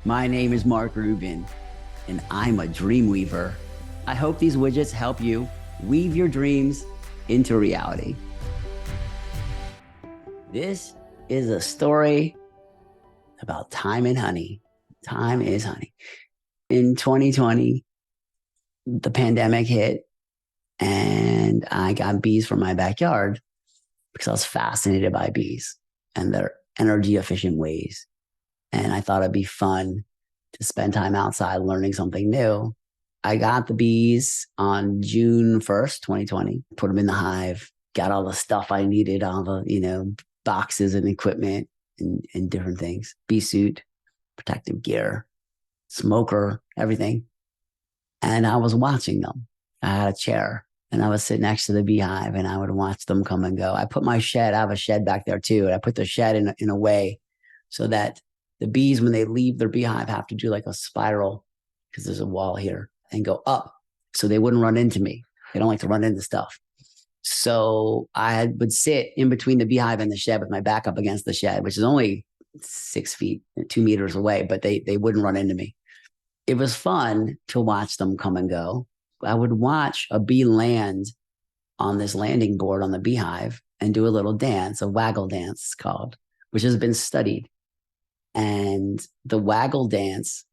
My name is Mark Rubin, and I'm a dream weaver. I hope these widgets help you weave your dreams into reality. This is a story about time and honey. Time is honey. In 2020, the pandemic hit, and I got bees from my backyard because I was fascinated by bees and their energy efficient ways. And I thought it'd be fun to spend time outside learning something new. I got the bees on June 1st, 2020, put them in the hive, got all the stuff I needed, all the, boxes and equipment and different things, bee suit, protective gear, smoker, everything. And I was watching them. I had a chair and I was sitting next to the beehive and I would watch them come and go. I put my shed, I have a shed back there too. And I put the shed in a way so that the bees, when they leave their beehive, have to do like a spiral because there's a wall here and go up so they wouldn't run into me. They don't like to run into stuff. So I would sit in between the beehive and the shed with my back up against the shed, which is only 6 feet, 2 meters away, but they wouldn't run into me. It was fun to watch them come and go. I would watch a bee land on this landing board on the beehive and do a little dance, a waggle dance it's called, which has been studied. And the waggle dance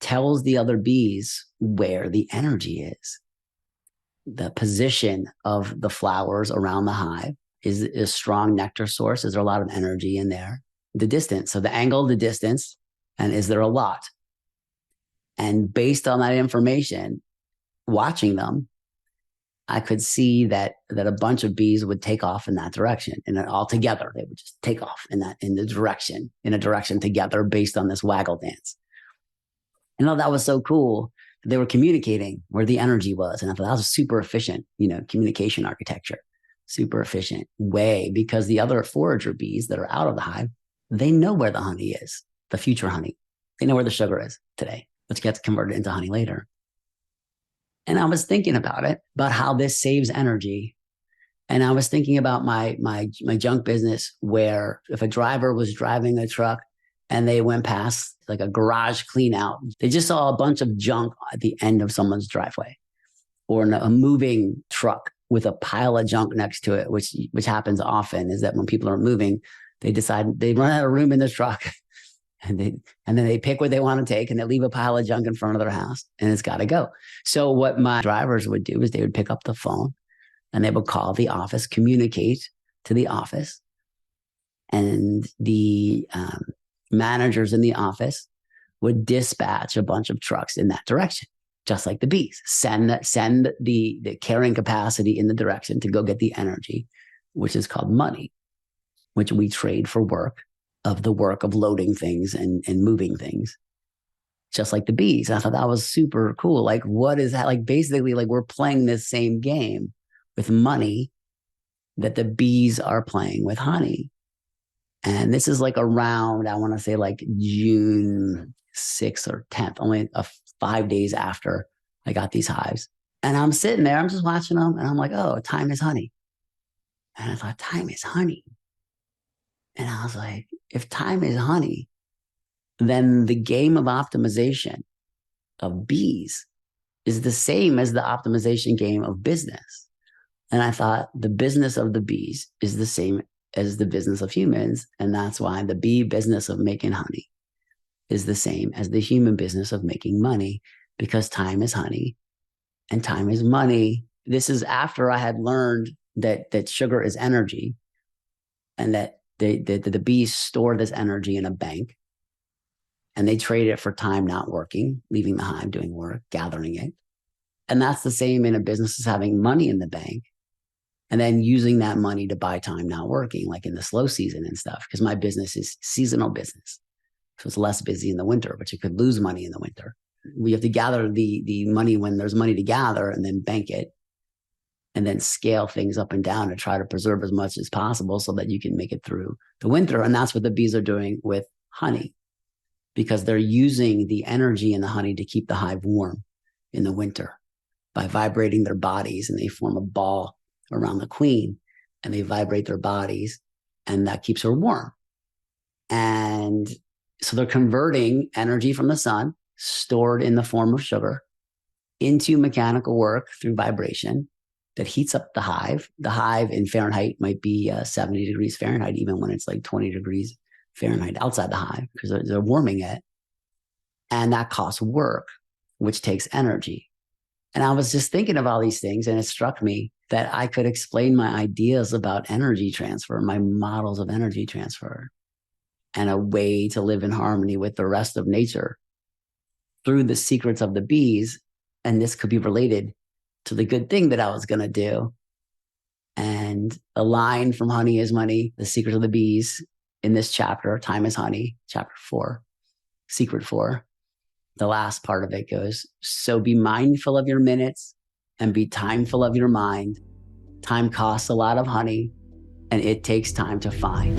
tells the other bees where the energy is. The position of the flowers around the hive is a strong nectar source. Is there a lot of energy in there? The distance, so the angle, the distance, and is there a lot? And based on that information, watching them, I could see that a bunch of bees would take off in that direction, and then all together they would just take off in a direction together based on this waggle dance. And that was so cool. They were communicating where the energy was, and I thought that was a super efficient, communication architecture, super efficient way, because the other forager bees that are out of the hive, they know where the honey is, the future honey. They know where the sugar is today, which gets converted into honey later. And I was thinking about it, about how this saves energy. And I was thinking about my junk business, where if a driver was driving a truck and they went past like a garage clean out, they just saw a bunch of junk at the end of someone's driveway, or a moving truck with a pile of junk next to it, which happens often, is that when people are moving, they decide they run out of room in the truck. And then they pick what they want to take and they leave a pile of junk in front of their house and it's got to go. So what my drivers would do is they would pick up the phone and they would call the office, communicate to the office, and the managers in the office would dispatch a bunch of trucks in that direction, just like the bees. Send the carrying capacity in the direction to go get the energy, which is called money, which we trade for work of loading things and moving things, just like the bees. I thought that was super cool. Like, what is that? Like, basically, like, we're playing this same game with money that the bees are playing with honey. And this is like around, I want to say like June 6th or 10th, only 5 days after I got these hives. And I'm sitting there, I'm just watching them and I'm like, oh, time is honey. And I thought, time is honey. And I was like, if time is honey, then the game of optimization of bees is the same as the optimization game of business. And I thought the business of the bees is the same as the business of humans. And that's why the bee business of making honey is the same as the human business of making money, because time is honey and time is money. This is after I had learned that sugar is energy, and that the bees store this energy in a bank and they trade it for time not working, leaving the hive, doing work, gathering it. And that's the same in a business as having money in the bank and then using that money to buy time not working, like in the slow season and stuff, because my business is seasonal business. So it's less busy in the winter, but you could lose money in the winter. We have to gather the money when there's money to gather and then bank it, and then scale things up and down to try to preserve as much as possible so that you can make it through the winter. And that's what the bees are doing with honey, because they're using the energy in the honey to keep the hive warm in the winter by vibrating their bodies, and they form a ball around the queen and they vibrate their bodies, and that keeps her warm. And So they're converting energy from the sun, stored in the form of sugar, into mechanical work through vibration that heats up the hive. The hive in Fahrenheit might be 70 degrees Fahrenheit, even when it's like 20 degrees Fahrenheit outside the hive, because they're warming it. And that costs work, which takes energy. And I was just thinking of all these things, and it struck me that I could explain my ideas about energy transfer, my models of energy transfer, and a way to live in harmony with the rest of nature through the secrets of the bees. And this could be related to the good thing that I was going to do. And a line from Honey is Money, The Secret of the Bees, in this chapter, Time is Honey, chapter 4, secret 4. The last part of it goes, so be mindful of your minutes and be timeful of your mind. Time costs a lot of honey, and it takes time to find.